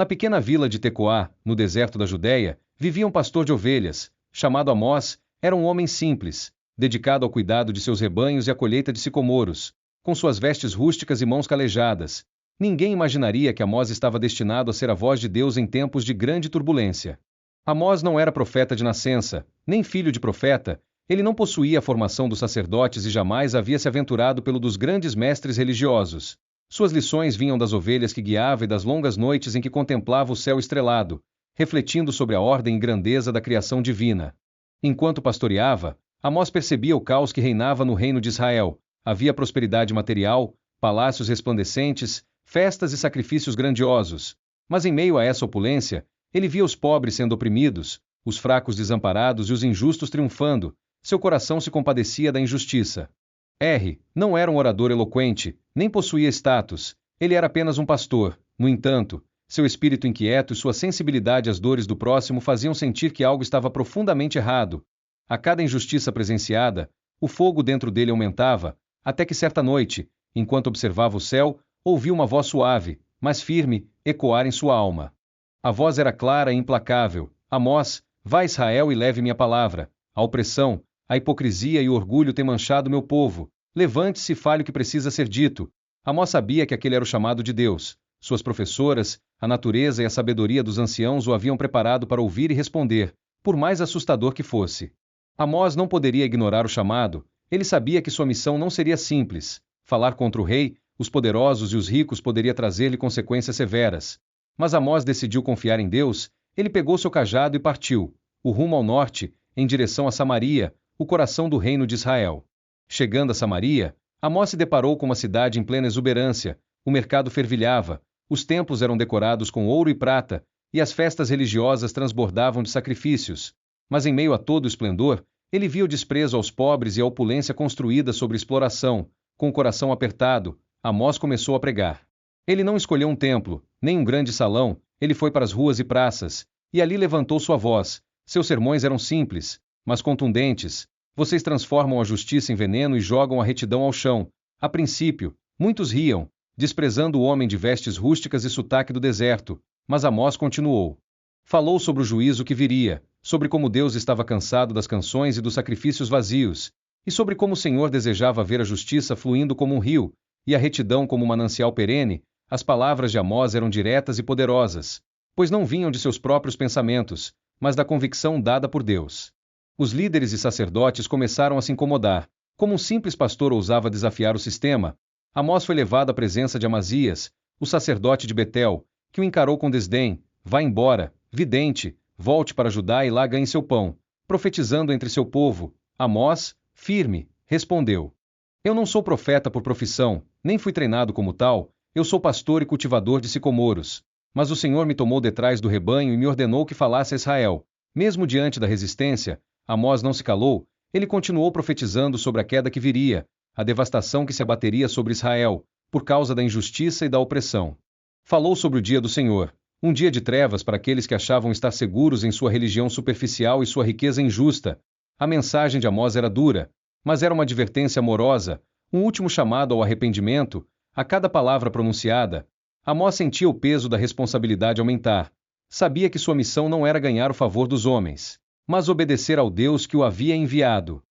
Na pequena vila de Tecoá, no deserto da Judéia, vivia um pastor de ovelhas, chamado Amós. Era um homem simples, dedicado ao cuidado de seus rebanhos e à colheita de sicomoros, com suas vestes rústicas e mãos calejadas. Ninguém imaginaria que Amós estava destinado a ser a voz de Deus em tempos de grande turbulência. Amós não era profeta de nascença, nem filho de profeta. Ele não possuía a formação dos sacerdotes e jamais havia se aventurado pelo dos grandes mestres religiosos. Suas lições vinham das ovelhas que guiava e das longas noites em que contemplava o céu estrelado, refletindo sobre a ordem e grandeza da criação divina. Enquanto pastoreava, Amós percebia o caos que reinava no reino de Israel. Havia prosperidade material, palácios resplandecentes, festas e sacrifícios grandiosos. Mas em meio a essa opulência, ele via os pobres sendo oprimidos, os fracos desamparados e os injustos triunfando. Seu coração se compadecia da injustiça. Não era um orador eloquente, nem possuía status. Ele era apenas um pastor. No entanto, seu espírito inquieto e sua sensibilidade às dores do próximo faziam sentir que algo estava profundamente errado. A cada injustiça presenciada, o fogo dentro dele aumentava, até que certa noite, enquanto observava o céu, ouviu uma voz suave, mas firme, ecoar em sua alma. A voz era clara e implacável. Amós, vá a Israel e leve minha palavra. A opressão, a hipocrisia e o orgulho têm manchado meu povo. Levante-se e fale o que precisa ser dito. Amós sabia que aquele era o chamado de Deus. Suas professoras, a natureza e a sabedoria dos anciãos o haviam preparado para ouvir e responder, por mais assustador que fosse. Amós não poderia ignorar o chamado. Ele sabia que sua missão não seria simples. Falar contra o rei, os poderosos e os ricos poderia trazer-lhe consequências severas. Mas Amós decidiu confiar em Deus. Ele pegou seu cajado e partiu, o rumo ao norte, em direção a Samaria, o coração do reino de Israel. Chegando a Samaria, Amós se deparou com uma cidade em plena exuberância. O mercado fervilhava, os templos eram decorados com ouro e prata, e as festas religiosas transbordavam de sacrifícios. Mas em meio a todo o esplendor, ele via o desprezo aos pobres e a opulência construída sobre exploração. Com o coração apertado, Amós começou a pregar. Ele não escolheu um templo, nem um grande salão. Ele foi para as ruas e praças, e ali levantou sua voz. Seus sermões eram simples, mas contundentes. Vocês transformam a justiça em veneno e jogam a retidão ao chão. A princípio, muitos riam, desprezando o homem de vestes rústicas e sotaque do deserto, mas Amós continuou. Falou sobre o juízo que viria, sobre como Deus estava cansado das canções e dos sacrifícios vazios, e sobre como o Senhor desejava ver a justiça fluindo como um rio, e a retidão como um manancial perene. As palavras de Amós eram diretas e poderosas, pois não vinham de seus próprios pensamentos, mas da convicção dada por Deus. Os líderes e sacerdotes começaram a se incomodar. Como um simples pastor ousava desafiar o sistema, Amós foi levado à presença de Amazias, o sacerdote de Betel, que o encarou com desdém. Vá embora, vidente, volte para Judá e lá ganhe seu pão, profetizando entre seu povo. Amós, firme, respondeu. Eu não sou profeta por profissão, nem fui treinado como tal. Eu sou pastor e cultivador de sicomoros. Mas o Senhor me tomou detrás do rebanho e me ordenou que falasse a Israel. Mesmo diante da resistência, Amós não se calou. Ele continuou profetizando sobre a queda que viria, a devastação que se abateria sobre Israel, por causa da injustiça e da opressão. Falou sobre o dia do Senhor, um dia de trevas para aqueles que achavam estar seguros em sua religião superficial e sua riqueza injusta. A mensagem de Amós era dura, mas era uma advertência amorosa, um último chamado ao arrependimento. A cada palavra pronunciada, Amós sentia o peso da responsabilidade aumentar. Sabia que sua missão não era ganhar o favor dos homens, mas obedecer ao Deus que o havia enviado.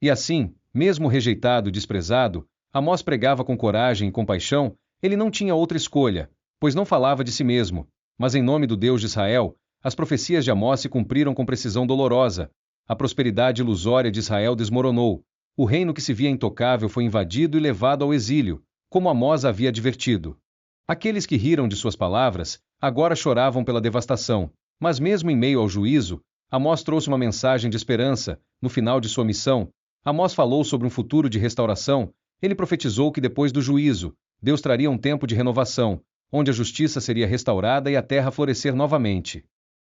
E assim, mesmo rejeitado e desprezado, Amós pregava com coragem e compaixão. Ele não tinha outra escolha, pois não falava de si mesmo, mas em nome do Deus de Israel. As profecias de Amós se cumpriram com precisão dolorosa. A prosperidade ilusória de Israel desmoronou. O reino que se via intocável foi invadido e levado ao exílio, como Amós havia advertido. Aqueles que riram de suas palavras, agora choravam pela devastação. Mas mesmo em meio ao juízo, Amós trouxe uma mensagem de esperança. No final de sua missão, Amós falou sobre um futuro de restauração. Ele profetizou que depois do juízo, Deus traria um tempo de renovação, onde a justiça seria restaurada e a terra florescer novamente.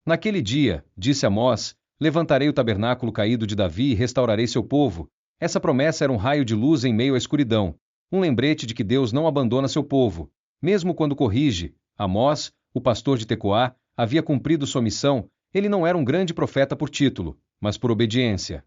Naquele dia, disse Amós, levantarei o tabernáculo caído de Davi e restaurarei seu povo. Essa promessa era um raio de luz em meio à escuridão, um lembrete de que Deus não abandona seu povo, mesmo quando corrige. Amós, o pastor de Tecoá, havia cumprido sua missão. Ele não era um grande profeta por título, mas por obediência.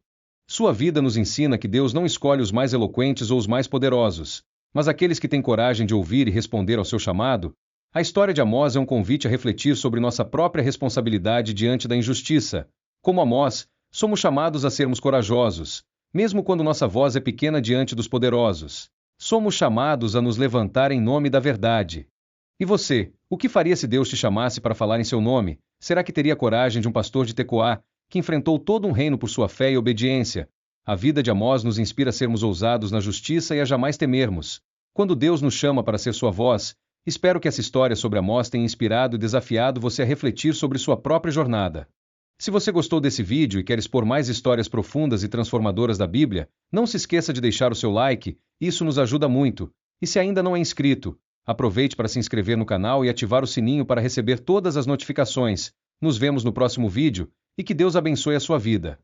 Sua vida nos ensina que Deus não escolhe os mais eloquentes ou os mais poderosos, mas aqueles que têm coragem de ouvir e responder ao seu chamado. A história de Amós é um convite a refletir sobre nossa própria responsabilidade diante da injustiça. Como Amós, somos chamados a sermos corajosos, mesmo quando nossa voz é pequena diante dos poderosos. Somos chamados a nos levantar em nome da verdade. E você, o que faria se Deus te chamasse para falar em seu nome? Será que teria coragem de um pastor de Tecoá, que enfrentou todo um reino por sua fé e obediência? A vida de Amós nos inspira a sermos ousados na justiça e a jamais temermos. Quando Deus nos chama para ser sua voz, espero que essa história sobre Amós tenha inspirado e desafiado você a refletir sobre sua própria jornada. Se você gostou desse vídeo e quer expor mais histórias profundas e transformadoras da Bíblia, não se esqueça de deixar o seu like, isso nos ajuda muito. E se ainda não é inscrito, aproveite para se inscrever no canal e ativar o sininho para receber todas as notificações. Nos vemos no próximo vídeo, e que Deus abençoe a sua vida.